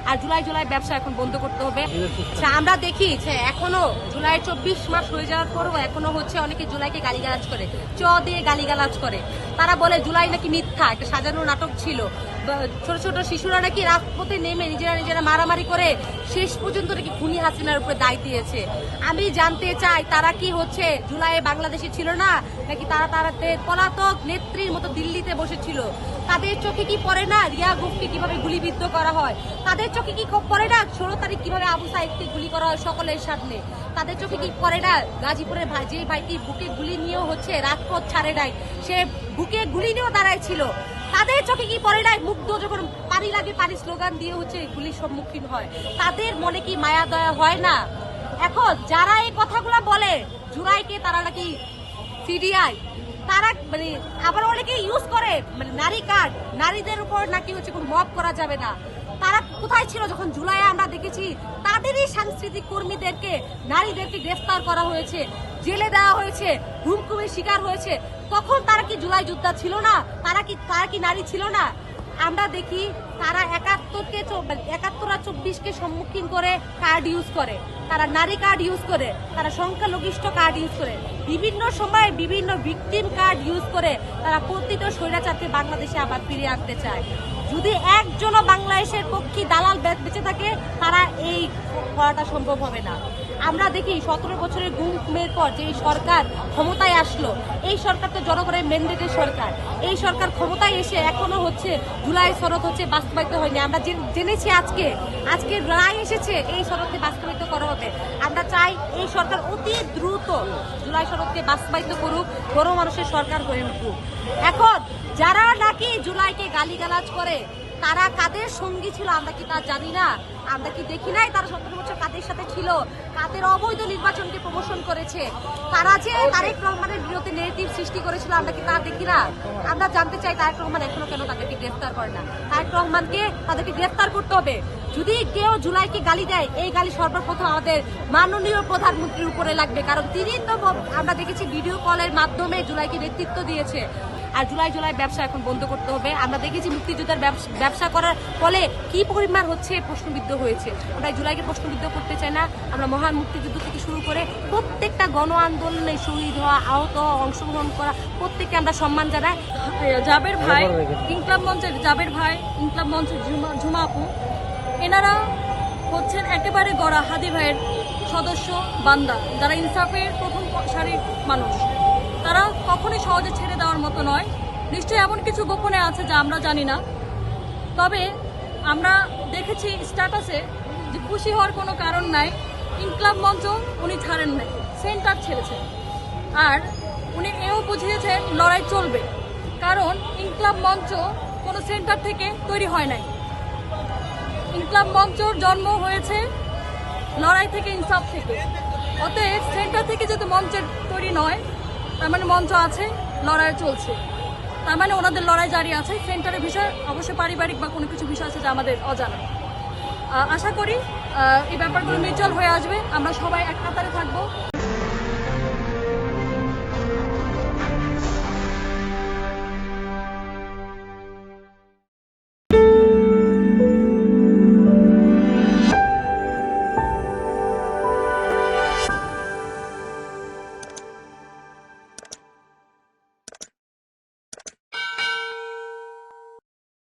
আর জুলাই ব্যবসা এখন বন্ধ করতে হবে। আমরা দেখি যে এখনো জুলাই 24 মাস হয়ে যাওয়ার পরও এখনো হচ্ছে অনেকে জুলাইকে গালিগালাজ করে, দিয়ে গালিগালাজ করে। তারা বলে জুলাই নাকি মিথ্যা, একটা সাজানো নাটক ছিল। ছোট ছোট শিশুরা নাকি রাজপথে নেমে নিজেরা মারামারি করে শেষ পর্যন্ত নাকি খুনি হাসিনার উপরে দায় দিয়েছে। আমি জানতে চাই তারা কি হচ্ছে জুলাইয়ে বাংলাদেশে ছিল না, নাকি তারা পলাতক নেত্রীর মতো দিল্লিতে বসেছিল? তাদের চোখে কি পড়ে না রিয়া গুফকে কিভাবে গুলিবিদ্ধ করা হয়? তাদের চোখে কি পড়ে না 16 তারিখ কিভাবে আবু সাইদকে গুলি করা হয় সকলের সামনে? তাদের চোখে কি পড়ে না গাজীপুরের যে ভাইটি বুকে গুলি নিয়েও হচ্ছে রাজপথ ছাড়ে নাই, সে বুকে গুলি নিয়েও দাঁড়ায় ছিল? তাদের চোখে কি পড়ে নাই মুগ্ধ যখন পানি লাগে পানি স্লোগান দিয়ে হচ্ছে গুলির সম্মুখীন হয়? তাদের মনে কি মায়া দয়া হয় না? এখন যারা এই কথাগুলো বলে জুলাইকে তারা নাকি সিডিআই, তারা মানে আবার অনেকে ইউজ করে মানে নারী কার্ড, নারীদের উপর নাকি হচ্ছে কোনো মব করা যাবে না। তারা কোথায় ছিল যখন জুলাই আমরা দেখেছি তাদেরই সাংস্কৃতিক কর্মীদেরকে, নারীদেরকে গ্রেফতার করা হয়েছে, জেলে দেওয়া হয়েছে, হুমকুমের শিকার হয়েছে? তখন তারা কি জুলাই যোদ্ধা ছিল না? তারা কি নারী ছিল না? আমরা দেখি তারা 71 আর 24কে সম্মুখীন করে কার্ড ইউজ করে, তারা নারী কার্ড ইউজ করে, তারা সংখ্যালঘিষ্ঠ কার্ড ইউজ করে, বিভিন্ন সময়ে বিভিন্ন ভিকটিম কার্ড ইউজ করে তারা পতিত স্বৈরাচারকে বাংলাদেশে আবার ফিরিয়ে আনতে চায়। যদি একজনও বাংলাদেশের পক্ষে দালাল বেঁচে থাকে তারা এই করাটা সম্ভব হবে না। আমরা দেখি 17 বছরের গুমের পর যে সরকার ক্ষমতায় আসলো, এই সরকার তো জনগণের ম্যান্ডেটের সরকার। এই সরকার ক্ষমতায় এসে এখনো হচ্ছে জুলাই সনদ হচ্ছে বাস্তবায়িত হয়নি। আমরা জেনেছি আজকে রায় এসেছে এই সনদকে বাস্তবায়িত করা হবে। আমরা চাই এই সরকার অতি দ্রুত জুলাই সনদকে বাস্তবায়িত করুক, বড় মানুষের সরকার হয়ে উঠুক। এখন যারা নাকি জুলাইকে গালিগালাজ করে তারা কাদের সঙ্গী ছিল আমরা কি তা জানি না? আমরা কি দেখি নাই তারা 17 বছর কাদের সাথে ছিল, কাদের অবৈধ নির্বাচনকে প্রমোশন করেছে? তারা যে তারেক রহমানের বিরুদ্ধে নেগেটিভ সৃষ্টি করেছিল আমরা কি তা দেখি না? আমরা জানতে চাই তারেক রহমান এখনো কেন তাদেরকে গ্রেফতার করে না? তারেক রহমানকে তাদেরকে গ্রেফতার করতে হবে। যদি কেউ জুলাইকে গালি দেয় এই গালি সর্বপ্রথম আমাদের মাননীয় প্রধানমন্ত্রীর উপরে লাগবে, কারণ তিনি তো আমরা দেখেছি ভিডিও কলের মাধ্যমে জুলাইকে নেতৃত্ব দিয়েছে। আর জুলাই ব্যবসা এখন বন্ধ করতে হবে। আমরা দেখেছি মুক্তিযোদ্ধার ব্যবসা করার ফলে কি পরিমাণ হচ্ছে প্রশ্নবিদ্ধ হয়েছে। আমরা জুলাইকে প্রশ্নবিদ্ধ করতে চাই না। আমরা মহান মুক্তিযুদ্ধ থেকে শুরু করে প্রত্যেকটা গণ আন্দোলনে শহীদ হওয়া, আহত হওয়া, অংশগ্রহণ করা প্রত্যেককে আমরা সম্মান জানাই। জাবের ভাই, ইনকলাব মঞ্চের জাবের ভাই, ইনকলাব মঞ্চের ঝুমা আপু, এনারা হচ্ছেন একেবারে গড়া হাদি ভাইয়ের সদস্য বান্দা, যারা ইনসাফের প্রথম সারির মানুষ। তারা কখনোই সহজে ছেড়ে দেওয়ার মতো নয়। নিশ্চয়ই এমন কিছু গোপনে আছে যা আমরা জানি না। তবে আমরা দেখেছি স্ট্যাটাসে যে খুশি হওয়ার কোনো কারণ নাই। ইনকলাব মঞ্চ উনি ছাড়েন নাই, সেন্টার ছেড়েছেন। আর উনি এও বুঝিয়েছেন লড়াই চলবে, কারণ ইনকলাব মঞ্চ কোনো সেন্টার থেকে তৈরি হয় নাই। ইনকলাব মঞ্চর জন্ম হয়েছে লড়াই থেকে, ইনসাফ থেকে। অতএব সেন্টার থেকে যেহেতু মঞ্চের তৈরি নয়, তার মানে মঞ্চ আছে, লড়াই চলছে, তার মানে ওনাদের লড়াই জারি আছে। সেন্টারের বিষয় অবশ্যই পারিবারিক বা কোনো কিছু বিষয় আছে যা আমাদের অজানা। আশা করি এই ব্যাপারগুলো মিউচুয়াল হয়ে আসবে, আমরা সবাই এক কাতারে থাকবো।